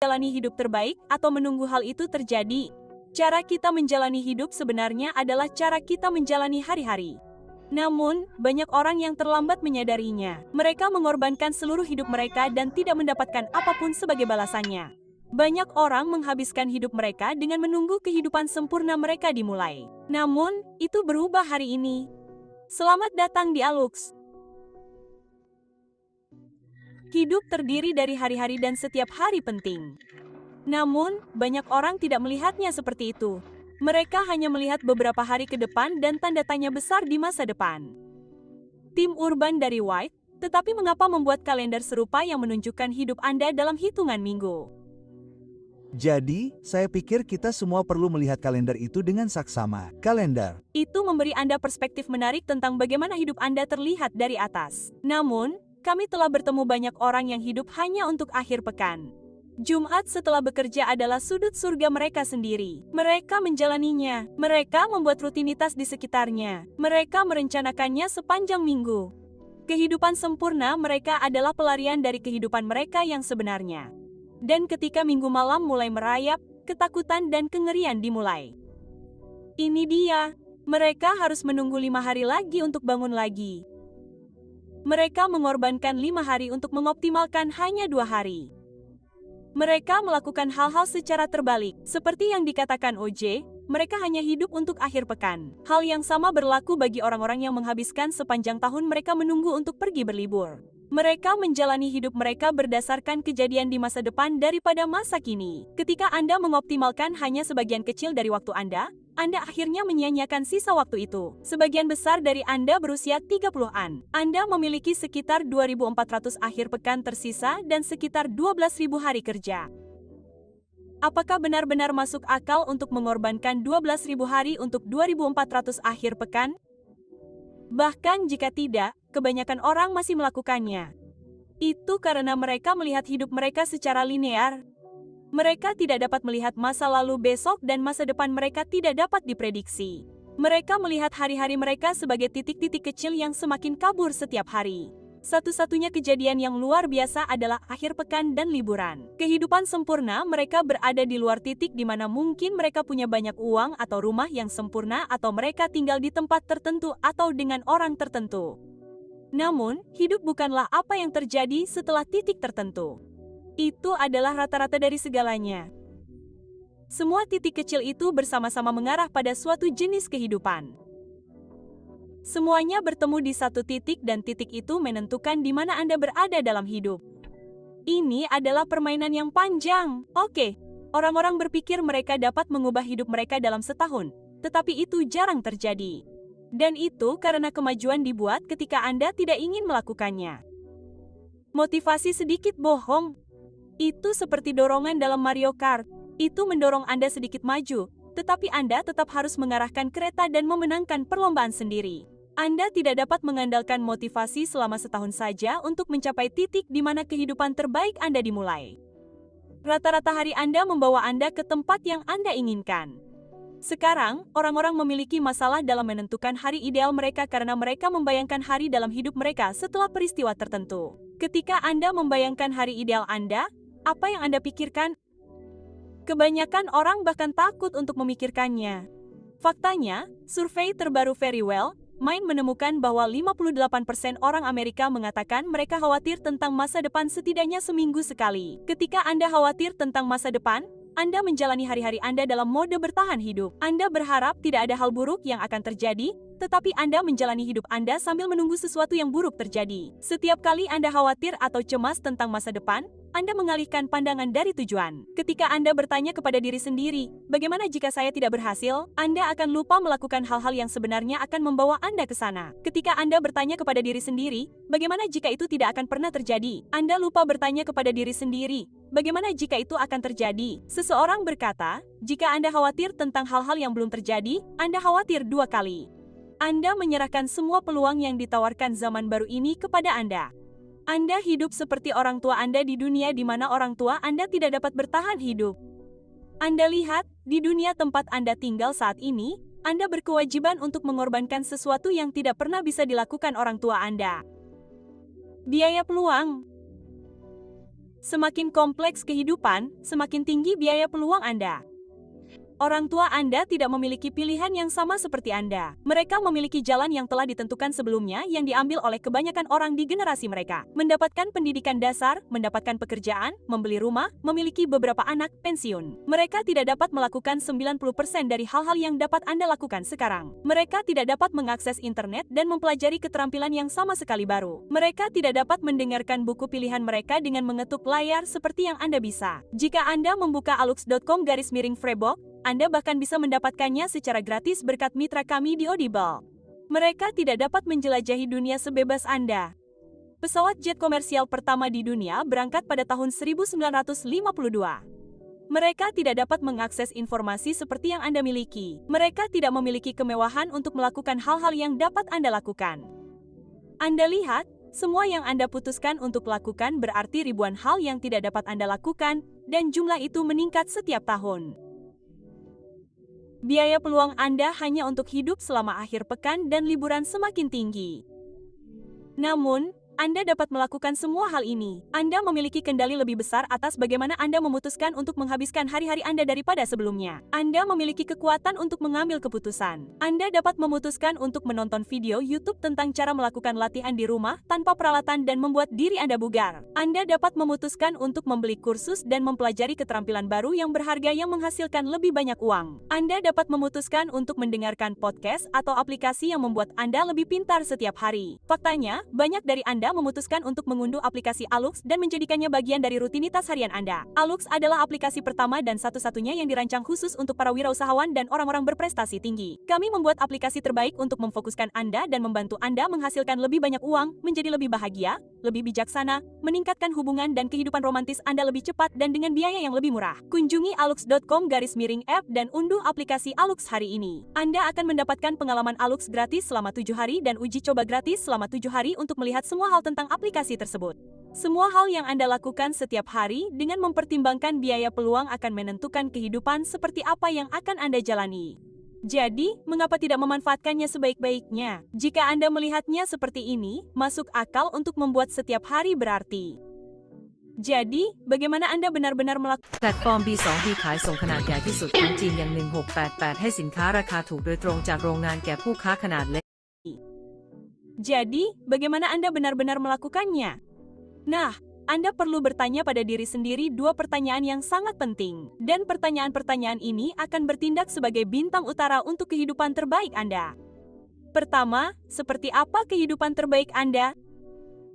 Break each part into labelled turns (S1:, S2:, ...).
S1: menjalani hidup terbaik atau menunggu hal itu terjadi. Cara kita menjalani hidup sebenarnya adalah cara kita menjalani hari-hari. Namun, banyak orang yang terlambat menyadarinya. Mereka mengorbankan seluruh hidup mereka dan tidak mendapatkan apapun sebagai balasannya. Banyak orang menghabiskan hidup mereka dengan menunggu kehidupan sempurna mereka dimulai. Namun, itu berubah hari ini. Selamat datang di Alux. Hidup terdiri dari hari-hari dan setiap hari penting. Namun, banyak orang tidak melihatnya seperti itu. Mereka hanya melihat beberapa hari ke depan dan tanda tanya besar di masa depan. Tim Urban dari White, tetapi mengapa membuat kalender serupa yang menunjukkan hidup Anda dalam hitungan minggu?
S2: Jadi, saya pikir kita semua perlu melihat kalender itu dengan saksama. Kalender
S1: itu memberi Anda perspektif menarik tentang bagaimana hidup Anda terlihat dari atas. Namun, kami telah bertemu banyak orang yang hidup hanya untuk akhir pekan. Jumat setelah bekerja adalah sudut surga mereka sendiri. Mereka menjalaninya. Mereka membuat rutinitas di sekitarnya. Mereka merencanakannya sepanjang minggu. Kehidupan sempurna mereka adalah pelarian dari kehidupan mereka yang sebenarnya. Dan ketika minggu malam mulai merayap, ketakutan dan kengerian dimulai. Ini dia. Mereka harus menunggu 5 hari lagi untuk bangun lagi. Mereka mengorbankan 5 hari untuk mengoptimalkan hanya 2 hari. Mereka melakukan hal-hal secara terbalik. Seperti yang dikatakan OJ, mereka hanya hidup untuk akhir pekan. Hal yang sama berlaku bagi orang-orang yang menghabiskan sepanjang tahun mereka menunggu untuk pergi berlibur. Mereka menjalani hidup mereka berdasarkan kejadian di masa depan daripada masa kini. Ketika Anda mengoptimalkan hanya sebagian kecil dari waktu Anda akhirnya menyia-nyiakan sisa waktu itu. Sebagian besar dari Anda berusia 30-an. Anda memiliki sekitar 2.400 akhir pekan tersisa dan sekitar 12.000 hari kerja. Apakah benar-benar masuk akal untuk mengorbankan 12.000 hari untuk 2.400 akhir pekan? Bahkan jika tidak, kebanyakan orang masih melakukannya. Itu karena mereka melihat hidup mereka secara linear. Mereka tidak dapat melihat masa lalu besok dan masa depan mereka tidak dapat diprediksi. Mereka melihat hari-hari mereka sebagai titik-titik kecil yang semakin kabur setiap hari. Satu-satunya kejadian yang luar biasa adalah akhir pekan dan liburan. Kehidupan sempurna mereka berada di luar titik di mana mungkin mereka punya banyak uang atau rumah yang sempurna atau mereka tinggal di tempat tertentu atau dengan orang tertentu. Namun, hidup bukanlah apa yang terjadi setelah titik tertentu. Itu adalah rata-rata dari segalanya. Semua titik kecil itu bersama-sama mengarah pada suatu jenis kehidupan. Semuanya bertemu di satu titik dan titik itu menentukan di mana Anda berada dalam hidup. Ini adalah permainan yang panjang. Oke, orang-orang berpikir mereka dapat mengubah hidup mereka dalam setahun, tetapi itu jarang terjadi. Dan itu karena kemajuan dibuat ketika Anda tidak ingin melakukannya. Motivasi sedikit bohong. Itu seperti dorongan dalam Mario Kart. Itu mendorong Anda sedikit maju, tetapi Anda tetap harus mengarahkan kereta dan memenangkan perlombaan sendiri. Anda tidak dapat mengandalkan motivasi selama setahun saja untuk mencapai titik di mana kehidupan terbaik Anda dimulai. Rata-rata hari Anda membawa Anda ke tempat yang Anda inginkan. Sekarang, orang-orang memiliki masalah dalam menentukan hari ideal mereka karena mereka membayangkan hari dalam hidup mereka setelah peristiwa tertentu. Ketika Anda membayangkan hari ideal Anda, apa yang Anda pikirkan? Kebanyakan orang bahkan takut untuk memikirkannya. Faktanya, survei terbaru Verywell Mind menemukan bahwa 58% orang Amerika mengatakan mereka khawatir tentang masa depan setidaknya seminggu sekali. Ketika Anda khawatir tentang masa depan, Anda menjalani hari-hari Anda dalam mode bertahan hidup. Anda berharap tidak ada hal buruk yang akan terjadi, tetapi Anda menjalani hidup Anda sambil menunggu sesuatu yang buruk terjadi. Setiap kali Anda khawatir atau cemas tentang masa depan, Anda mengalihkan pandangan dari tujuan. Ketika Anda bertanya kepada diri sendiri, bagaimana jika saya tidak berhasil? Anda akan lupa melakukan hal-hal yang sebenarnya akan membawa Anda ke sana. Ketika Anda bertanya kepada diri sendiri, bagaimana jika itu tidak akan pernah terjadi? Anda lupa bertanya kepada diri sendiri, bagaimana jika itu akan terjadi? Seseorang berkata, jika Anda khawatir tentang hal-hal yang belum terjadi, Anda khawatir 2 kali. Anda menyerahkan semua peluang yang ditawarkan zaman baru ini kepada Anda. Anda hidup seperti orang tua Anda di dunia di mana orang tua Anda tidak dapat bertahan hidup. Anda lihat, di dunia tempat Anda tinggal saat ini, Anda berkewajiban untuk mengorbankan sesuatu yang tidak pernah bisa dilakukan orang tua Anda. Biaya peluang. Semakin kompleks kehidupan, semakin tinggi biaya peluang Anda. Orang tua Anda tidak memiliki pilihan yang sama seperti Anda. Mereka memiliki jalan yang telah ditentukan sebelumnya yang diambil oleh kebanyakan orang di generasi mereka. Mendapatkan pendidikan dasar, mendapatkan pekerjaan, membeli rumah, memiliki beberapa anak, pensiun. Mereka tidak dapat melakukan 90% dari hal-hal yang dapat Anda lakukan sekarang. Mereka tidak dapat mengakses internet dan mempelajari keterampilan yang sama sekali baru. Mereka tidak dapat mendengarkan buku pilihan mereka dengan mengetuk layar seperti yang Anda bisa. Jika Anda membuka alux.com/Frebox, Anda bahkan bisa mendapatkannya secara gratis berkat mitra kami di Audible. Mereka tidak dapat menjelajahi dunia sebebas Anda. Pesawat jet komersial pertama di dunia berangkat pada tahun 1952. Mereka tidak dapat mengakses informasi seperti yang Anda miliki. Mereka tidak memiliki kemewahan untuk melakukan hal-hal yang dapat Anda lakukan. Anda lihat, semua yang Anda putuskan untuk lakukan berarti ribuan hal yang tidak dapat Anda lakukan, dan jumlah itu meningkat setiap tahun. Biaya peluang Anda hanya untuk hidup selama akhir pekan dan liburan semakin tinggi. Namun, Anda dapat melakukan semua hal ini. Anda memiliki kendali lebih besar atas bagaimana Anda memutuskan untuk menghabiskan hari-hari Anda daripada sebelumnya. Anda memiliki kekuatan untuk mengambil keputusan. Anda dapat memutuskan untuk menonton video YouTube tentang cara melakukan latihan di rumah tanpa peralatan dan membuat diri Anda bugar. Anda dapat memutuskan untuk membeli kursus dan mempelajari keterampilan baru yang berharga yang menghasilkan lebih banyak uang. Anda dapat memutuskan untuk mendengarkan podcast atau aplikasi yang membuat Anda lebih pintar setiap hari. Faktanya, banyak dari Anda memutuskan untuk mengunduh aplikasi Alux dan menjadikannya bagian dari rutinitas harian Anda. Alux adalah aplikasi pertama dan satu-satunya yang dirancang khusus untuk para wirausahawan dan orang-orang berprestasi tinggi. Kami membuat aplikasi terbaik untuk memfokuskan Anda dan membantu Anda menghasilkan lebih banyak uang, menjadi lebih bahagia, lebih bijaksana, meningkatkan hubungan dan kehidupan romantis Anda lebih cepat dan dengan biaya yang lebih murah. Kunjungi alux.com/app dan unduh aplikasi Alux hari ini. Anda akan mendapatkan pengalaman Alux gratis selama 7 hari dan uji coba gratis selama 7 hari untuk melihat semua hal tentang aplikasi tersebut. Semua hal yang Anda lakukan setiap hari dengan mempertimbangkan biaya peluang akan menentukan kehidupan seperti apa yang akan Anda jalani. Jadi, mengapa tidak memanfaatkannya sebaik-baiknya? Jika Anda melihatnya seperti ini, masuk akal untuk membuat setiap hari berarti. Jadi, bagaimana Anda benar-benar melakukan
S3: แพลตฟอร์ม B2 ที่ขายส่งขนาดใหญ่ที่สุดของจีนอย่าง1688ให้สินค้าราคาถูกโดยตรงจากโรงงานแก่ผู้ค้าขนาดเล็ก
S1: Jadi, bagaimana Anda benar-benar melakukannya? Nah, Anda perlu bertanya pada diri sendiri dua pertanyaan yang sangat penting. Dan pertanyaan-pertanyaan ini akan bertindak sebagai bintang utara untuk kehidupan terbaik Anda. Pertama, seperti apa kehidupan terbaik Anda?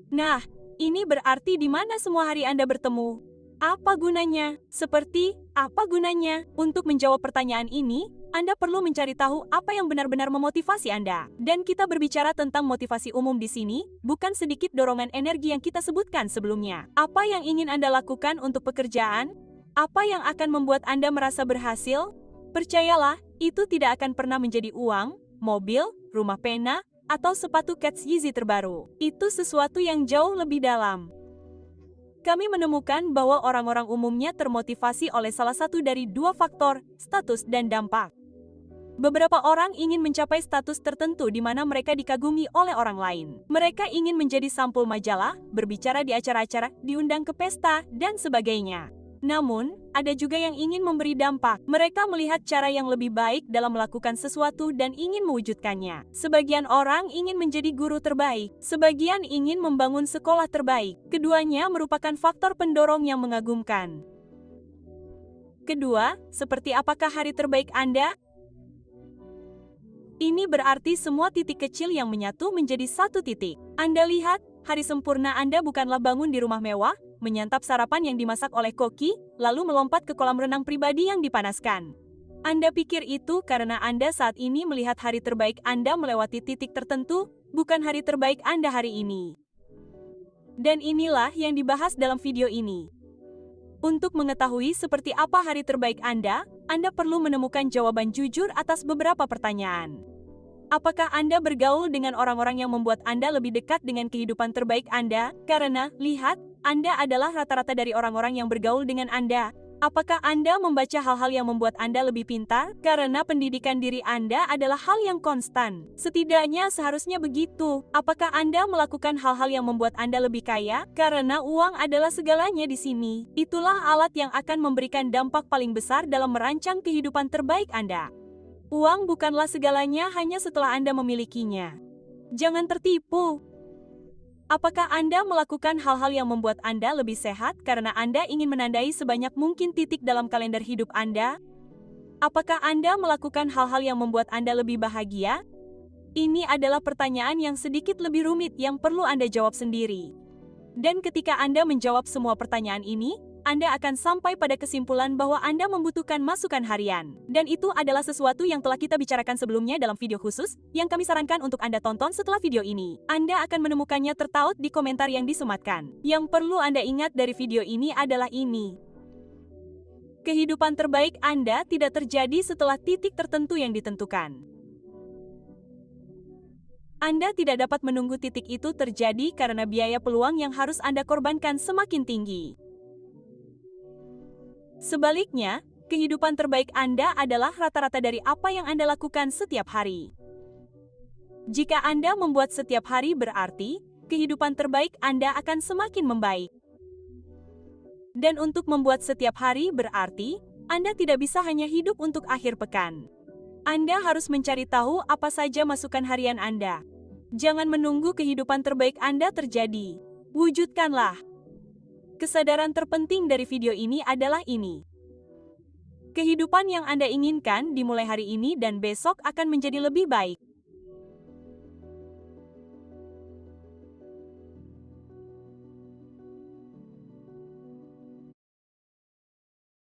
S1: Nah, ini berarti di mana semua hari Anda bertemu. Apa gunanya? Seperti, apa gunanya? Untuk menjawab pertanyaan ini, Anda perlu mencari tahu apa yang benar-benar memotivasi Anda. Dan kita berbicara tentang motivasi umum di sini, bukan sedikit dorongan energi yang kita sebutkan sebelumnya. Apa yang ingin Anda lakukan untuk pekerjaan? Apa yang akan membuat Anda merasa berhasil? Percayalah, itu tidak akan pernah menjadi uang, mobil, rumah pena, atau sepatu Keds Yeezy terbaru. Itu sesuatu yang jauh lebih dalam. Kami menemukan bahwa orang-orang umumnya termotivasi oleh salah satu dari dua faktor, status dan dampak. Beberapa orang ingin mencapai status tertentu di mana mereka dikagumi oleh orang lain. Mereka ingin menjadi sampul majalah, berbicara di acara-acara, diundang ke pesta, dan sebagainya. Namun, ada juga yang ingin memberi dampak. Mereka melihat cara yang lebih baik dalam melakukan sesuatu dan ingin mewujudkannya. Sebagian orang ingin menjadi guru terbaik. Sebagian ingin membangun sekolah terbaik. Keduanya merupakan faktor pendorong yang mengagumkan. Kedua, seperti apakah hari terbaik Anda? Ini berarti semua titik kecil yang menyatu menjadi satu titik. Anda lihat, hari sempurna Anda bukanlah bangun di rumah mewah, menyantap sarapan yang dimasak oleh koki, lalu melompat ke kolam renang pribadi yang dipanaskan. Anda pikir itu karena Anda saat ini melihat hari terbaik Anda melewati titik tertentu, bukan hari terbaik Anda hari ini. Dan inilah yang dibahas dalam video ini. Untuk mengetahui seperti apa hari terbaik Anda perlu menemukan jawaban jujur atas beberapa pertanyaan. Apakah Anda bergaul dengan orang-orang yang membuat Anda lebih dekat dengan kehidupan terbaik Anda? Karena, lihat, Anda adalah rata-rata dari orang-orang yang bergaul dengan Anda. Apakah Anda membaca hal-hal yang membuat Anda lebih pintar? Karena pendidikan diri Anda adalah hal yang konstan. Setidaknya seharusnya begitu. Apakah Anda melakukan hal-hal yang membuat Anda lebih kaya? Karena uang adalah segalanya di sini. Itulah alat yang akan memberikan dampak paling besar dalam merancang kehidupan terbaik Anda. Uang bukanlah segalanya hanya setelah Anda memilikinya. Jangan tertipu. Apakah Anda melakukan hal-hal yang membuat Anda lebih sehat karena Anda ingin menandai sebanyak mungkin titik dalam kalender hidup Anda? Apakah Anda melakukan hal-hal yang membuat Anda lebih bahagia? Ini adalah pertanyaan yang sedikit lebih rumit yang perlu Anda jawab sendiri. Dan ketika Anda menjawab semua pertanyaan ini, Anda akan sampai pada kesimpulan bahwa Anda membutuhkan masukan harian. Dan itu adalah sesuatu yang telah kita bicarakan sebelumnya dalam video khusus, yang kami sarankan untuk Anda tonton setelah video ini. Anda akan menemukannya tertaut di komentar yang disematkan. Yang perlu Anda ingat dari video ini adalah ini. Kehidupan terbaik Anda tidak terjadi setelah titik tertentu yang ditentukan. Anda tidak dapat menunggu titik itu terjadi karena biaya peluang yang harus Anda korbankan semakin tinggi. Sebaliknya, kehidupan terbaik Anda adalah rata-rata dari apa yang Anda lakukan setiap hari. Jika Anda membuat setiap hari berarti, kehidupan terbaik Anda akan semakin membaik. Dan untuk membuat setiap hari berarti, Anda tidak bisa hanya hidup untuk akhir pekan. Anda harus mencari tahu apa saja masukan harian Anda. Jangan menunggu kehidupan terbaik Anda terjadi. Wujudkanlah. Kesadaran terpenting dari video ini adalah ini. Kehidupan yang Anda inginkan dimulai hari ini dan besok akan menjadi lebih baik.